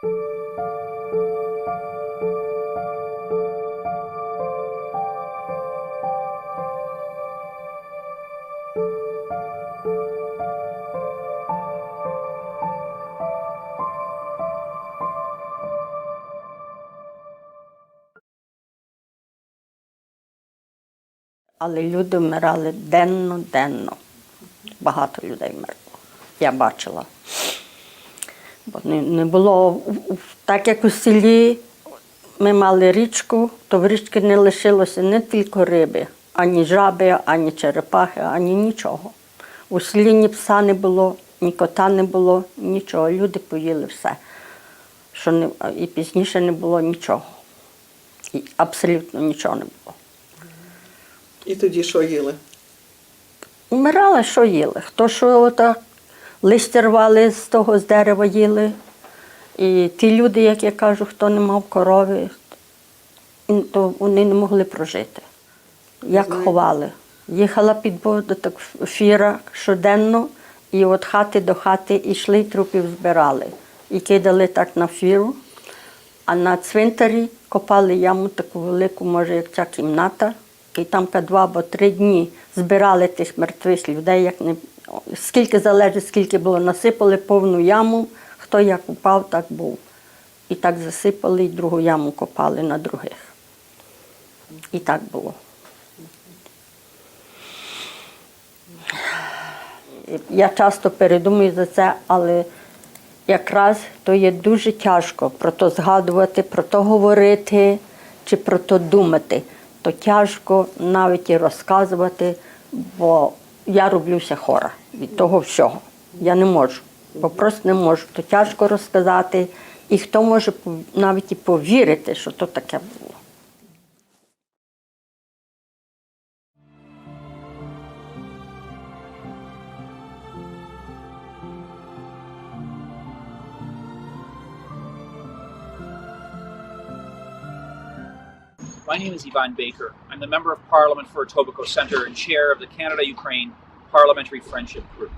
Але люди вмирали денно. Багато людей вмерло. Я бачила. Бо не було, так як у селі ми мали річку, то в річці не лишилося не тільки риби, ані жаби, ані черепахи, ані нічого. У селі ні пса не було, ні кота не було, нічого. Люди поїли все. І пізніше не було нічого. І абсолютно нічого не було. І тоді що їли? Умирали, що їли. Хто що отак, листя рвали з того, з дерева їли. І ті люди, як я кажу, хто не мав корови, то вони не могли прожити. Як ховали. Їхала під воду, так фіра щоденно, і від хати до хати йшли, трупів збирали. І кидали так на фіру, а на цвинтарі копали яму таку велику, може, як ця кімната, і там 2 або 3 дні збирали тих мертвих людей, як не, скільки залежить, скільки було, насипали повну яму, хто як упав, так був. І так засипали, і другу яму копали на других. І так було. Я часто передумую за це, але якраз то є дуже тяжко про то згадувати, про то говорити чи про то думати. То тяжко навіть і розказувати, бо я роблюся хора від того всього. Я не можу, бо просто не можу. То тяжко розказати, і хто може навіть і повірити, що то таке було. My name is Ivan Baker. I'm the Member of Parliament for Etobicoke Centre and Chair of the Canada-Ukraine Parliamentary Friendship Group.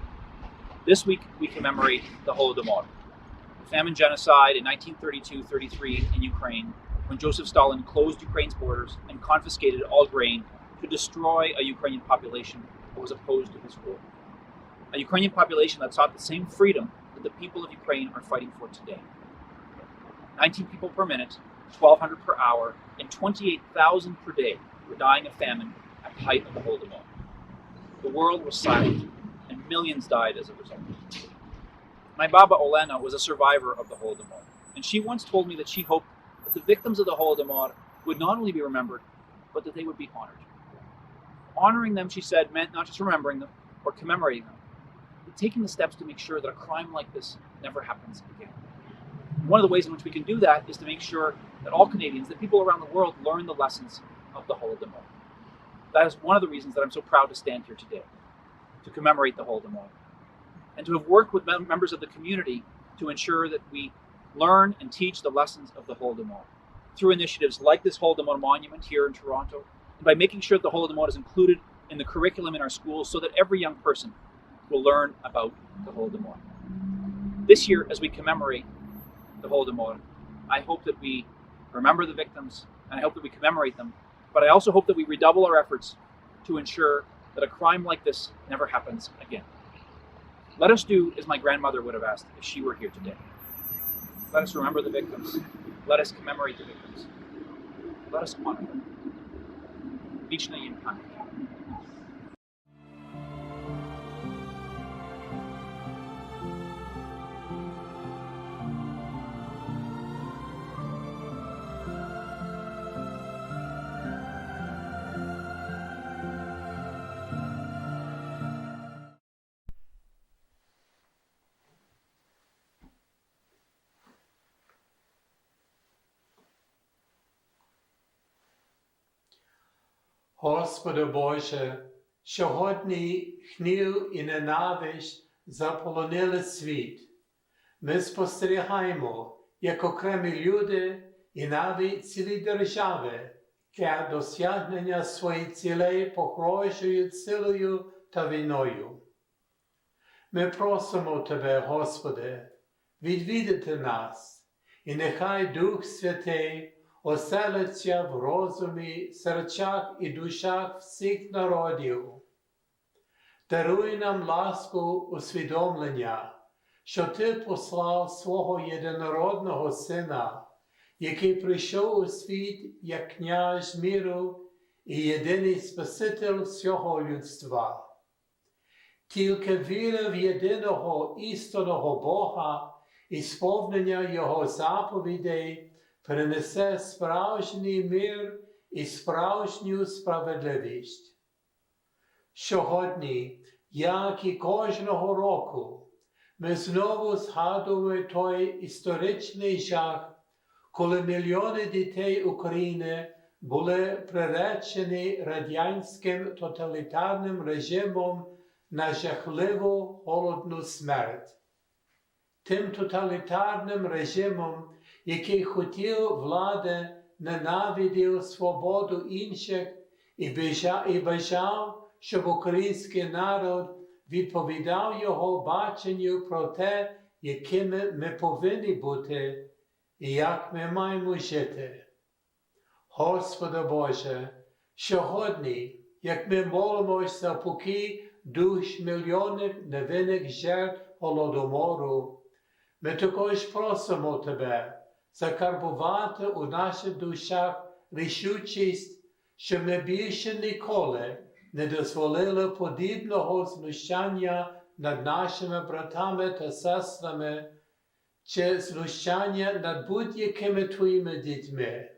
This week we commemorate the Holodomor, famine genocide in 1932-33 in Ukraine, when Joseph Stalin closed Ukraine's borders and confiscated all grain to destroy a Ukrainian population that was opposed to his rule. A Ukrainian population that sought the same freedom that the people of Ukraine are fighting for today. 19 people per minute, 1,200 per hour, and 28,000 per day were dying of famine at the height of the Holodomor. The world was silent, and millions died as a result. My Baba Olena was a survivor of the Holodomor, and she once told me that she hoped that the victims of the Holodomor would not only be remembered, but that they would be honored. Honoring them, she said, meant not just remembering them or commemorating them, but taking the steps to make sure that a crime like this never happens again. One of the ways in which we can do that is to make sure that all Canadians, that people around the world, learn the lessons of the Holodomor. That is one of the reasons that I'm so proud to stand here today, to commemorate the Holodomor, and to have worked with members of the community to ensure that we learn and teach the lessons of the Holodomor through initiatives like this Holodomor Monument here in Toronto, and by making sure that the Holodomor is included in the curriculum in our schools so that every young person will learn about the Holodomor. This year, as we commemorate the Holodomor, I hope that we remember the victims, and I hope that we commemorate them, but I also hope that we redouble our efforts to ensure that a crime like this never happens again. Let us do as my grandmother would have asked if she were here today. Let us remember the victims. Let us commemorate the victims. Let us honor them. Wieczna im pamięć. Господи Боже, сьогодні гнів і ненависть заполонили світ. Ми спостерігаємо, як окремі люди і навіть цілі держави для досягнення своїх цілей погрожують силою та війною. Ми просимо Тебе, Господи, відвідати нас і нехай Дух Святий оселиться в розумі, серцях і душах всіх народів. Даруй нам ласку усвідомлення, що Ти послав свого єдинородного Сина, який прийшов у світ як князь миру і єдиний Спаситель всього людства. Тільки віра в єдиного істинного Бога і сповнення Його заповідей принесе справжній мир і справжню справедливість. Сьогодні, як і кожного року, ми знову згадуємо той історичний жах, коли мільйони дітей України були приречені радянським тоталітарним режимом на жахливу голодну смерть. Тим тоталітарним режимом, який хотів влади, ненавидів свободу інших і бажав, щоб український народ відповідав його баченню про те, якими ми повинні бути і як ми маємо жити. Господи Боже, сьогодні, як ми молимося за покій душ мільйонів невинних жертв Голодомору, ми також просимо Тебе закарбувати у наших душах рішучість, що ми більше ніколи не дозволили подібного знущання над нашими братами та сестрами чи знущання над будь-якими Твоїми дітьми.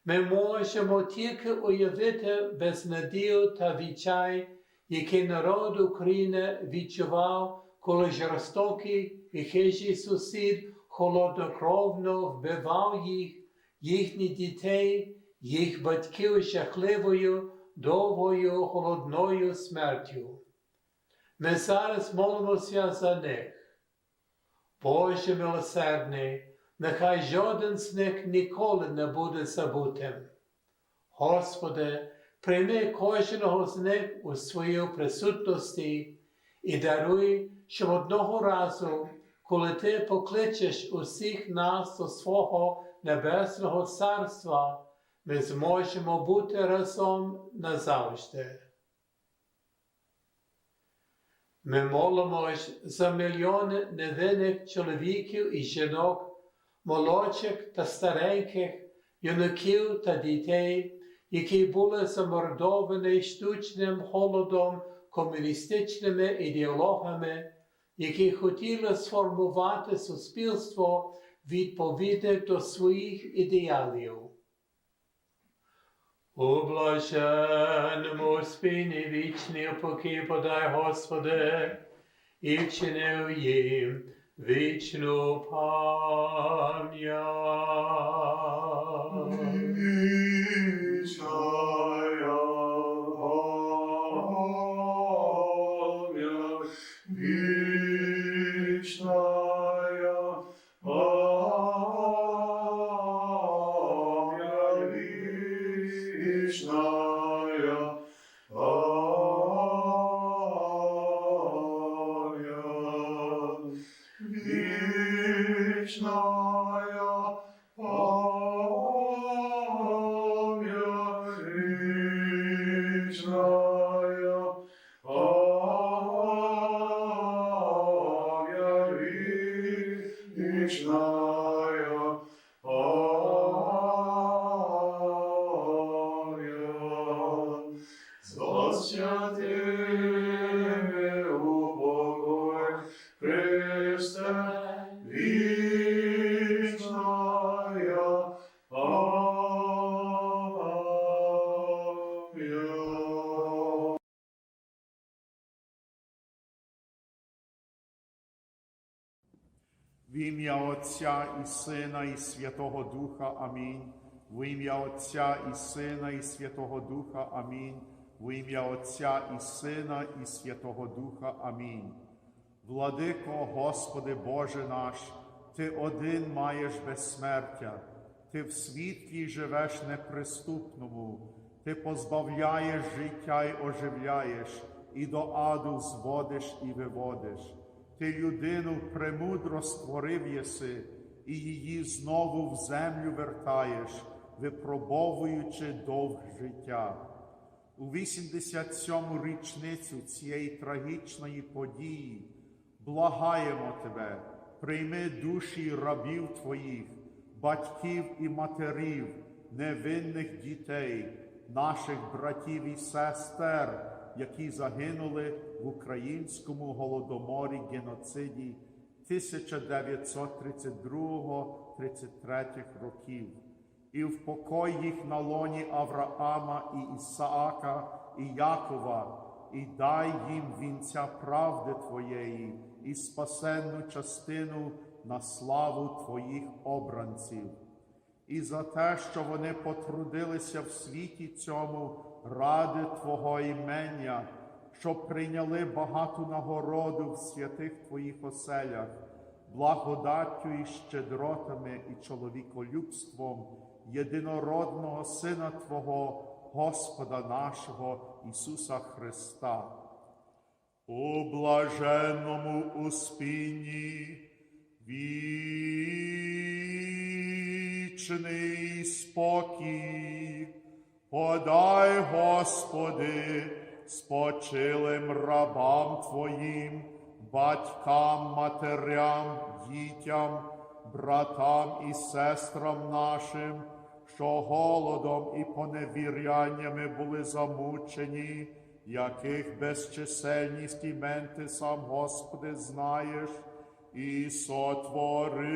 Ми можемо тільки уявити безнадію та відчай, який народ України відчував, коли жорстокий і хижий сусід холоднокровно вбивав їхніх дітей, їх батьків жахливою, довгою, холодною смертю. Ми зараз молимося за них. Боже милосердний, нехай жоден з них ніколи не буде забутим. Господи, прийми кожного з них у свою присутності і даруй, щоб одного разу, коли Ти покличеш усіх нас до свого Небесного Царства, ми зможемо бути разом назавжди. Ми молимось за мільйони невинних чоловіків і жінок, молодших та стареньких, юнаків та дітей, які були замордовані штучним голодом комуністичними ідеологами, які хотіли сформувати суспільство відповідне до своїх ідеалів. У блаженному спині вічний упокій подай, Господи, і вчинив їм вічну пам'ять. В ім'я Отця і Сина, і Святого Духа. Амінь. В ім'я Отця і Сина, і Святого Духа. Амінь. В ім'я Отця і Сина, і Святого Духа. Амінь. Владико, Господи Боже наш, Ти один маєш безсмертя, Ти в світлі живеш неприступному, Ти позбавляєш життя й оживляєш, і до аду зводиш і виводиш. Ти людину премудро створив єси, і її знову в землю вертаєш, випробовуючи довг життя. У 87-му річницю цієї трагічної події благаємо Тебе, прийми душі рабів Твоїх, батьків і матерів, невинних дітей, наших братів і сестер, які загинули в українському голодоморі геноциді 1932-33 років. І впокой їх на лоні Авраама і Ісаака і Якова, і дай їм вінця правди Твоєї і спасенну частину на славу Твоїх обранців. І за те, що вони потрудилися в світі цьому ради Твого імення, щоб прийняли багату нагороду в святих Твоїх оселях, благодаттю і щедротами і чоловіколюбством єдинородного Сина Твого, Господа нашого Ісуса Христа. У блаженному успінні вічний спокій подай, Господи, спочилим рабам Твоїм, батькам, матерям, дітям, братам і сестрам нашим, що голодом і поневіряннями були замучені, яких безчисельність імен Ти сам, Господи, знаєш, і сотвори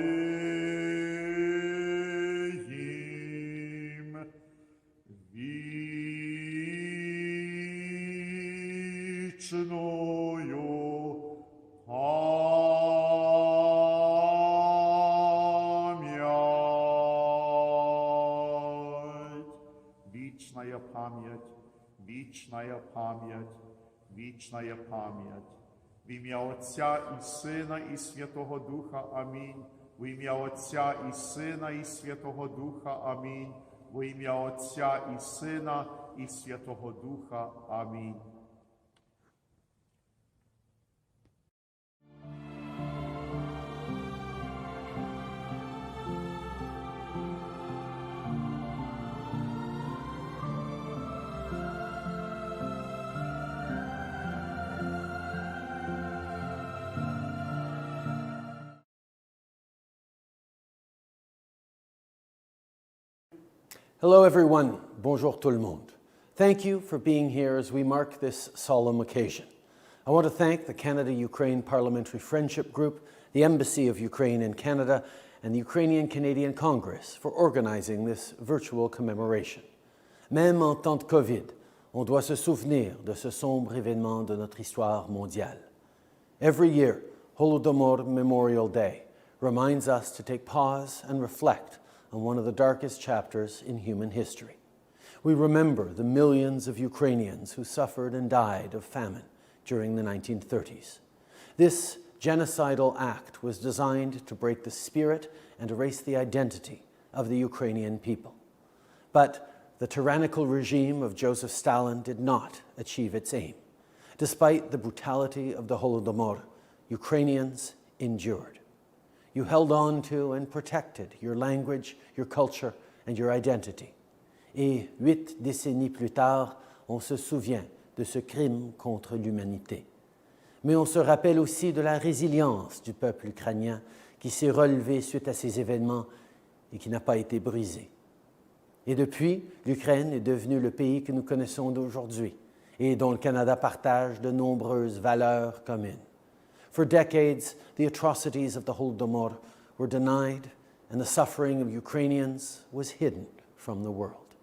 їм вічною пам'ять, вічная пам'ять, вічная пам'ять. В ім'я Отця і Сина і Святого Духа. Амінь. В ім'я Отця і Сина і Святого Духа. Амінь. В ім'я Отця і Сина і Святого Духа. Амінь. Hello everyone, bonjour tout le monde. Thank you for being here as we mark this solemn occasion. I want to thank the Canada-Ukraine Parliamentary Friendship Group, the Embassy of Ukraine in Canada, and the Ukrainian-Canadian Congress for organizing this virtual commemoration. Même en temps de Covid, on doit se souvenir de ce sombre événement de notre histoire mondiale. Every year, Holodomor Memorial Day reminds us to take pause and reflect on one of the darkest chapters in human history. We remember the millions of Ukrainians who suffered and died of famine during the 1930s. This genocidal act was designed to break the spirit and erase the identity of the Ukrainian people. But the tyrannical regime of Joseph Stalin did not achieve its aim. Despite the brutality of the Holodomor, Ukrainians endured. You held on to and protected your language, your culture, and your identity. Et 8 décennies plus tard, on se souvient de ce crime contre l'humanité. Mais on se rappelle aussi de la résilience du peuple ukrainien qui s'est relevé suite à ces événements et qui n'a pas été brisé. Et depuis, l'Ukraine est devenue le pays que nous connaissons d'aujourd'hui et dont le Canada partage de nombreuses valeurs communes. For decades, the atrocities of the Holodomor were denied and the suffering of Ukrainians was hidden from the world.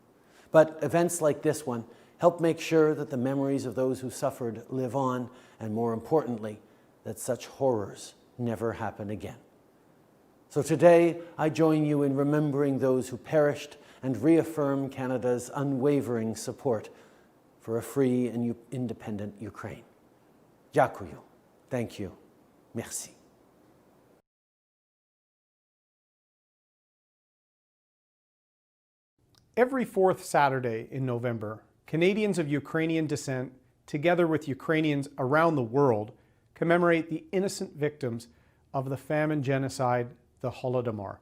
But events like this one help make sure that the memories of those who suffered live on, and more importantly, that such horrors never happen again. So today, I join you in remembering those who perished and reaffirm Canada's unwavering support for a free and independent Ukraine. Дякую. Thank you. Merci. Every fourth Saturday in November, Canadians of Ukrainian descent, together with Ukrainians around the world, commemorate the innocent victims of the famine genocide the Holodomor.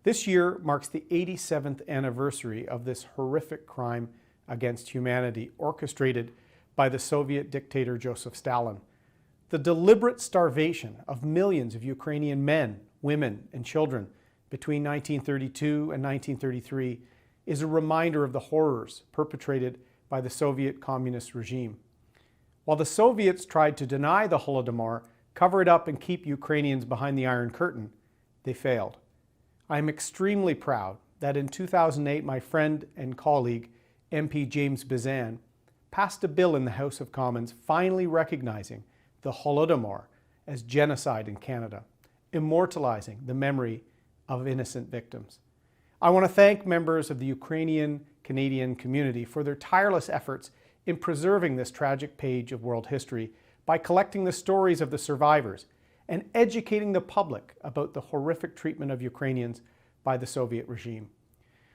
This year marks the 87th anniversary of this horrific crime against humanity orchestrated by the Soviet dictator Joseph Stalin. The deliberate starvation of millions of Ukrainian men, women, and children between 1932 and 1933 is a reminder of the horrors perpetrated by the Soviet communist regime. While the Soviets tried to deny the Holodomor, cover it up, and keep Ukrainians behind the Iron Curtain, they failed. I am extremely proud that in 2008 my friend and colleague, MP James Bizan, passed a bill in the House of Commons finally recognizing the Holodomor as genocide in Canada, immortalizing the memory of innocent victims. I want to thank members of the Ukrainian-Canadian community for their tireless efforts in preserving this tragic page of world history by collecting the stories of the survivors and educating the public about the horrific treatment of Ukrainians by the Soviet regime.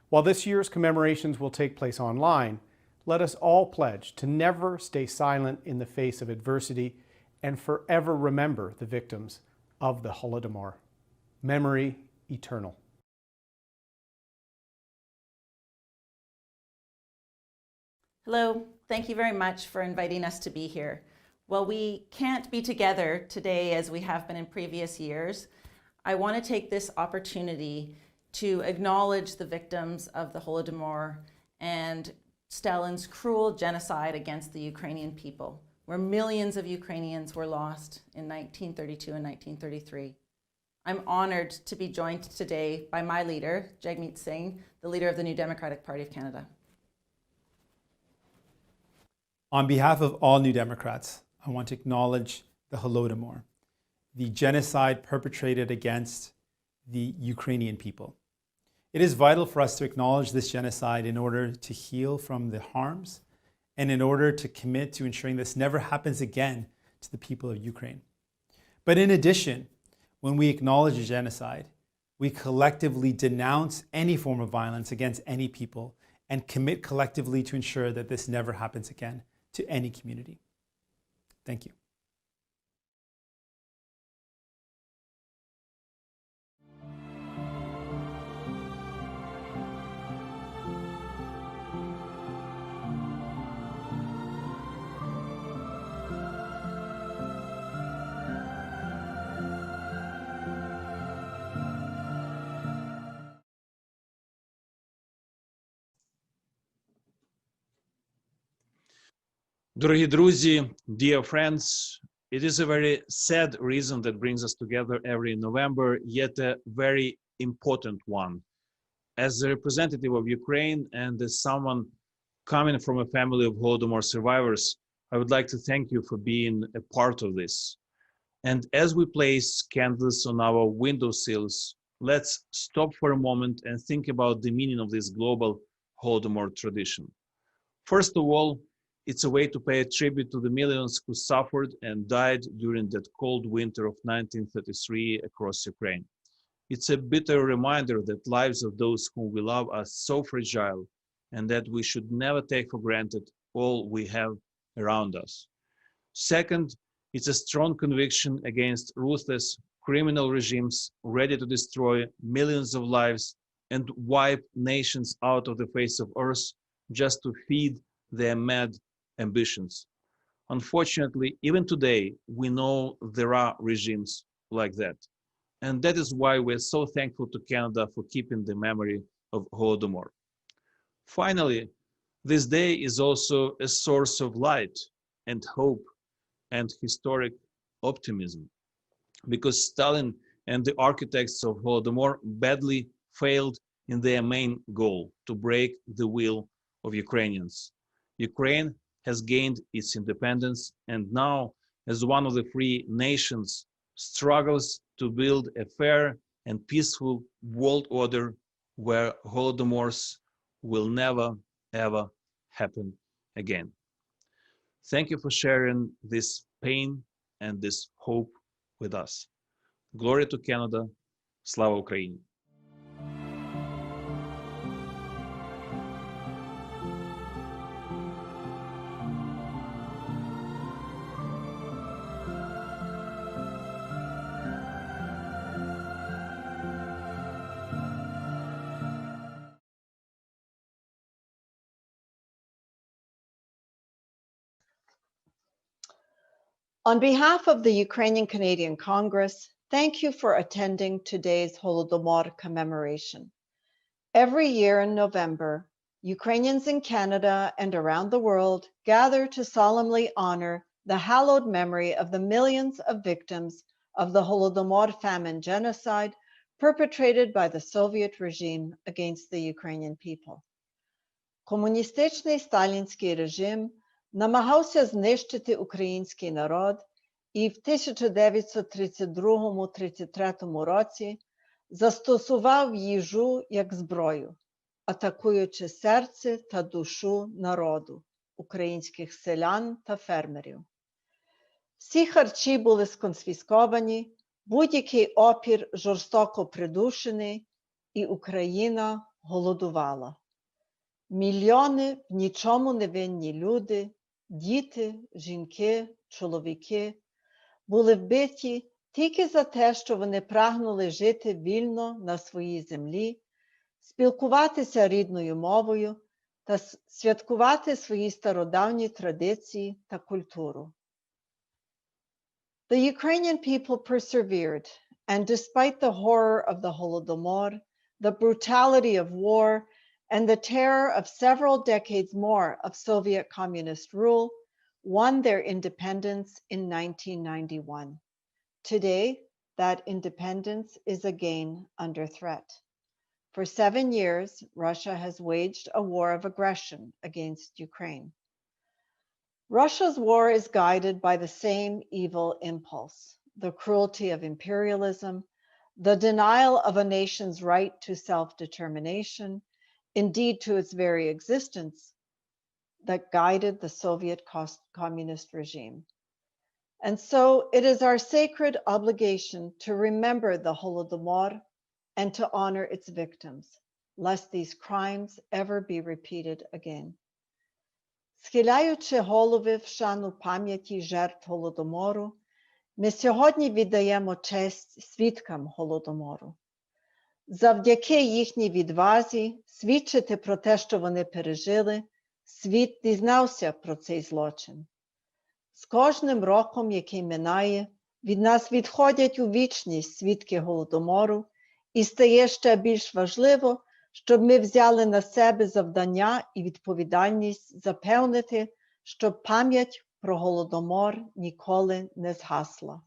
While this year's commemorations will take place online, let us all pledge to never stay silent in the face of adversity and forever remember the victims of the Holodomor. Memory eternal. Hello, thank you very much for inviting us to be here. While we can't be together today as we have been in previous years, I want to take this opportunity to acknowledge the victims of the Holodomor and Stalin's cruel genocide against the Ukrainian people, where millions of Ukrainians were lost in 1932 and 1933. I'm honored to be joined today by my leader, Jagmeet Singh, the leader of the New Democratic Party of Canada. On behalf of all New Democrats, I want to acknowledge the Holodomor, the genocide perpetrated against the Ukrainian people. It is vital for us to acknowledge this genocide in order to heal from the harms and in order to commit to ensuring this never happens again to the people of Ukraine. But in addition, when we acknowledge a genocide, we collectively denounce any form of violence against any people and commit collectively to ensure that this never happens again to any community. Thank you. Дорогі друзі, dear friends, it is a very sad reason that brings us together every November, yet a very important one. As a representative of Ukraine and as someone coming from a family of Holodomor survivors, I would like to thank you for being a part of this. And as we place candles on our windowsills, let's stop for a moment and think about the meaning of this global Holodomor tradition. First of all, it's a way to pay a tribute to the millions who suffered and died during that cold winter of 1933 across Ukraine. It's a bitter reminder that lives of those whom we love are so fragile and that we should never take for granted all we have around us. Second, it's a strong conviction against ruthless criminal regimes ready to destroy millions of lives and wipe nations out of the face of earth just to feed their mad ambitions. Unfortunately, even today, we know there are regimes like that. And that is why we're so thankful to Canada for keeping the memory of Holodomor. Finally, this day is also a source of light and hope and historic optimism, because Stalin and the architects of Holodomor badly failed in their main goal, to break the will of Ukrainians. Ukraine has gained its independence and now, as one of the free nations, struggles to build a fair and peaceful world order where Holodomors will never, ever happen again. Thank you for sharing this pain and this hope with us. Glory to Canada. Slava Ukraini. On behalf of the Ukrainian Canadian Congress, thank you for attending today's Holodomor commemoration. Every year in November, Ukrainians in Canada and around the world gather to solemnly honor the hallowed memory of the millions of victims of the Holodomor famine genocide perpetrated by the Soviet regime against the Ukrainian people. Комуністичний сталінський режим намагався знищити український народ і в 1932-33 році застосував їжу як зброю, атакуючи серце та душу народу, українських селян та фермерів. Всі харчі були сконфісковані, будь-який опір жорстоко придушений, і Україна голодувала. Мільйони в нічому не винні люди, діти, жінки, чоловіки були вбиті тільки за те, що вони прагнули жити вільно на своїй землі, спілкуватися рідною мовою та святкувати свої стародавні традиції та культуру. The Ukrainian people persevered, and despite the horror of the Holodomor, the brutality of war, and the terror of several decades more of Soviet communist rule, won their independence in 1991. Today, that independence is again under threat. For 7 years, Russia has waged a war of aggression against Ukraine. Russia's war is guided by the same evil impulse, the cruelty of imperialism, the denial of a nation's right to self-determination, indeed to its very existence, that guided the Soviet communist regime. And so it is our sacred obligation to remember the Holodomor and to honor its victims, lest these crimes ever be repeated again. Схиляючи голови в шану пам'яті жертв Голодомору, ми сьогодні віддаємо честь свідкам Голодомору. Завдяки їхній відвазі свідчити про те, що вони пережили, світ дізнався про цей злочин. З кожним роком, який минає, від нас відходять у вічність свідки Голодомору, і стає ще більш важливо, щоб ми взяли на себе завдання і відповідальність запевнити, щоб пам'ять про Голодомор ніколи не згасла.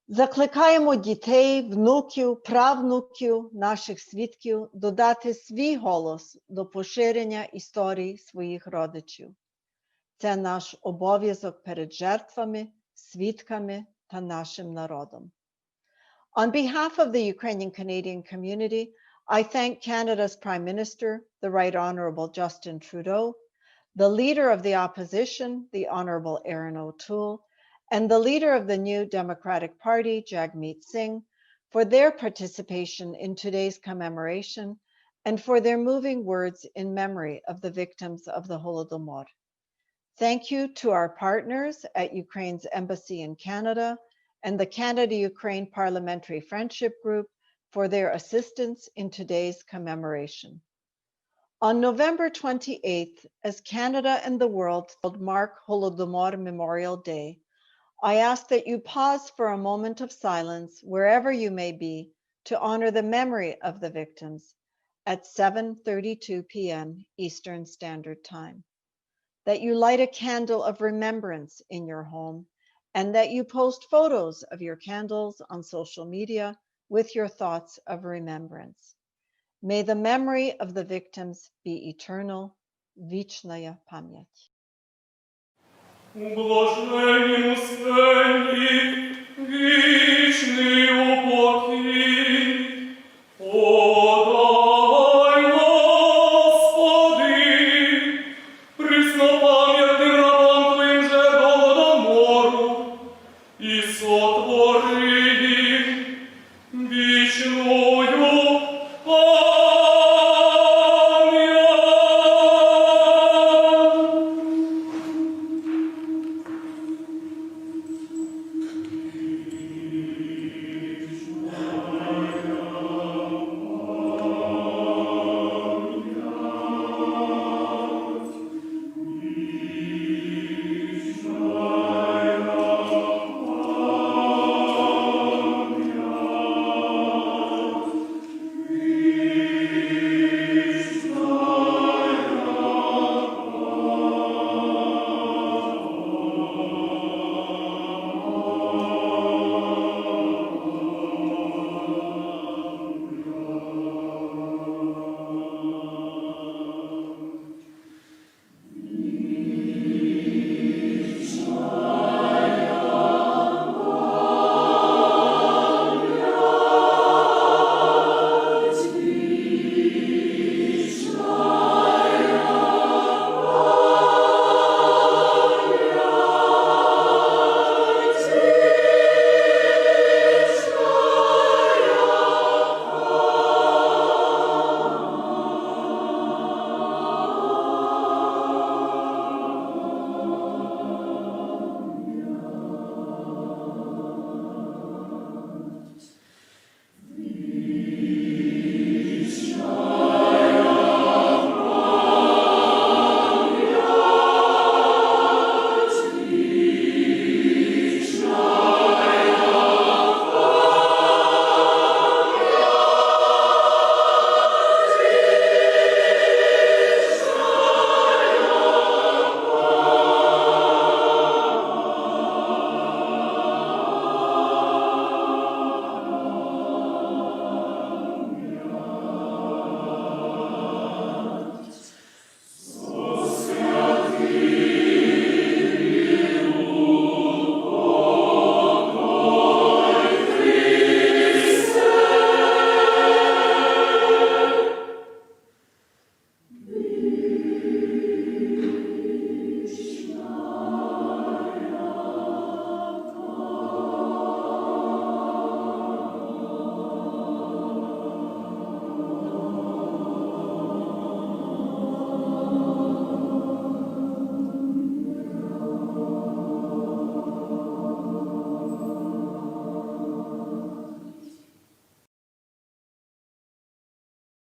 Закликаємо дітей, внуків, правнуків наших свідків додати свій голос до поширення історій своїх родичів. Це наш обов'язок перед жертвами, свідками та нашим народом. On behalf of the Ukrainian Canadian community, I thank Canada's Prime Minister, the Right Honourable Justin Trudeau, the Leader of the Opposition, the Honourable Erin O'Toole, and the Leader of the New Democratic Party, Jagmeet Singh, for their participation in today's commemoration and for their moving words in memory of the victims of the Holodomor. Thank you to our partners at Ukraine's Embassy in Canada and the Canada-Ukraine Parliamentary Friendship Group for their assistance in today's commemoration. On November 28th, as Canada and the world mark Holodomor Memorial Day, I ask that you pause for a moment of silence wherever you may be to honor the memory of the victims at 7:32 p.m. Eastern Standard Time. That you light a candle of remembrance in your home and that you post photos of your candles on social media with your thoughts of remembrance. May the memory of the victims be eternal. Вечная память. Блаженному спеньи, вечный упокой, подай, Господи, преснопамятным рабам Твоим же Голодомору, и сотвори